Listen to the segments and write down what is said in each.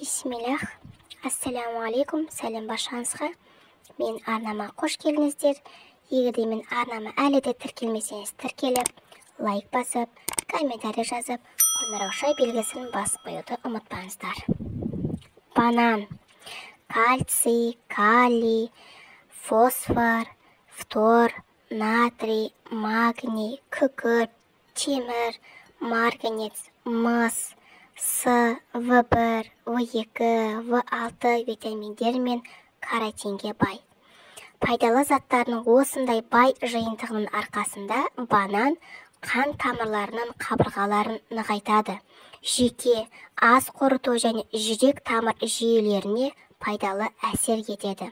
Бисмиллах. Ассаламу алейкум. Сәлем баршаңызға. Мен арнама қош келдіңіздер. Егерде мен арнама әлі де тіркелмесеңіз тіркеліп, лайк басып, комментарий жазып, қоңырауша белгісін басып қоюды ұмытпаңыздар. Банан. Кальций, калий, фосфор, фтор, натрий, магний, күкірт, темір, марганец, мыс, С, В1, В2, В6 витаминдер мен каротинге бай. Пайдалы заттарының осындай бай жиынтығының арқасында банан қан тамырларының қабырғаларын нығайтады. Жүйке, ас қорыту және жүрек тамыр жүйелеріне пайдалы әсер етеді.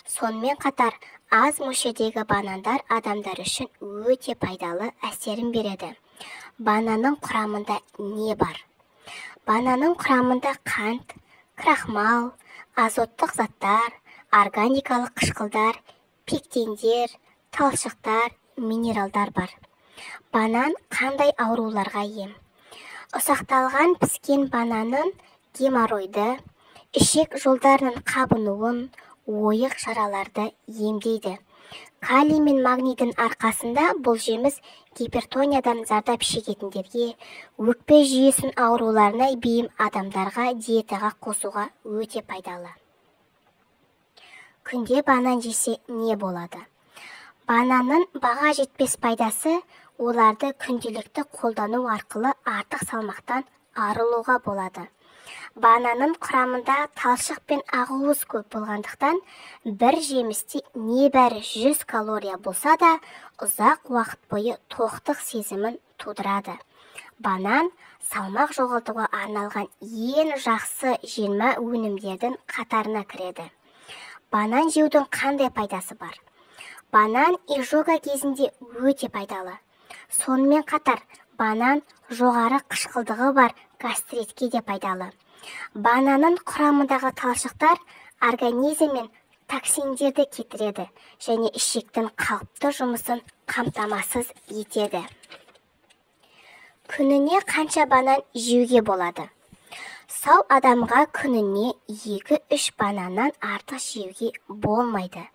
Сонымен қатар аз мөлшердегі банандар адамдар үшін өте пайдалы әсерін береді. Бананның құрамында не бар? Бананның құрамында қант, крахмал, азоттық заттар, органикалық қышқылдар, пектиндер, талшықтар, минералдар бар. Банан қандай ауруларға ем? Ұсақталған піскен бананның геморройды, ішек жолдарының қабынуын, ойық жараларды емдейді. Калий мен магнийдің арқасында бұл жеміс гипертониядан зардап шегетіндерге, өкпе жүйесінің ауруларына бейім адамдарға диетаға қосуға өте пайдалы. Күнде банан жесе не болады? Бананның баға жетпес пайдасы оларды күнделікті қолдану арқылы артық салмақтан арылуға болады. Бананның құрамында талшық пен ақуыз көп болғандықтан, бір жемісте небәрі 100 калория болса да, ұзақ уақыт бойы тоқтық сезімін тудырады. Банан салмақ жоғалтуға арналған ең жақсы жеңіл өнімдердің қатарына кіреді. Банан жеудің қандай пайдасы бар? Банан изжога кезінде өте пайдалы. Сонымен қатар, банан жоғары қышқылдығы бар гастритке де пайдалы. Бананның құрамындағы талшықтар организммен токсиндерді кетіреді және ішектің қалыпты жұмысын қамтамасыз етеді. Күніне қанша банан жеуге болады? Сау адамға күніне 2-3 бананнан артық жеуге болмайды.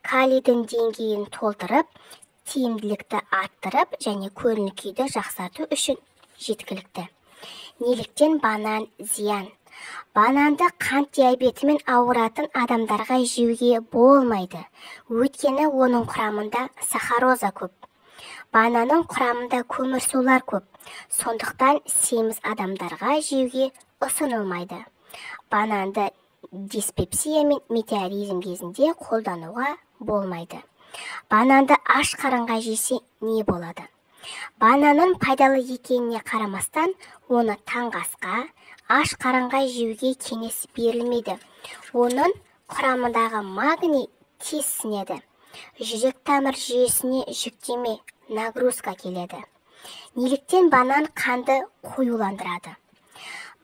Калийдің деңгейін толтырып, тиімділікті арттырып және көңіл күйді жақсарту үшін жеткілікті. Неліктен банан зиян? Бананды қант диабетімен ауыратын адамдарға жеуге болмайды. Өйткені оның құрамында сахароза көп. Бананның құрамында көмірсулар көп. Сондықтан семіз адамдарға жеуге ұсынылмайды. Бананды диспепсия мен метеоризм кезінде қолдануға болмайды. Бананды аш қарынға жесе не болады? Бананның пайдалы екеніне қарамастан, оны таңғы асқа, аш қарынға жеуге кеңес берілмейді. Оның құрамындағы магний тез сіңеді. Жүрек тамыр жүйесіне жүктеме, нагрузка келеді. Неліктен банан қанды қоюландырады?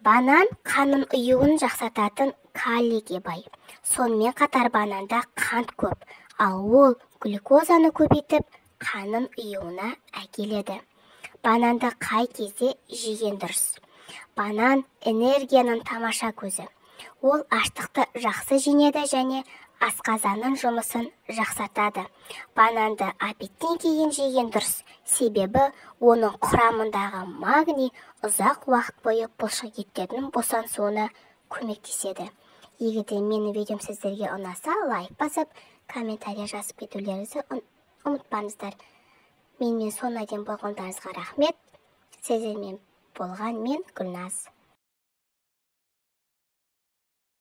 Банан қанның ұюын жақсартатын калийге бай. Сонымен қатар бананда қант көп, ал ол глюкозаны көбейтіп, қанның ұюына әкеледі. Бананды қай кезде жеген дұрыс? Банан энергияның тамаша көзі. Ол аштықты жақсы жеңеді және асқазанның жұмысын жақсартады. Бананды обедтен кейін жеген дұрыс, себебі оның құрамындағы магний ұзақ уақыт бойы бұлшық еттердің босаңсуына көмектеседі. Егерде менің видеом сіздерге ұнаса, лайк басып, комментарий жазып кетулеріңізді ұмытпаңыздар. Менімен соңына дейін болғандарыңызға рахмет. Сіздермен болған мен Гүлназ.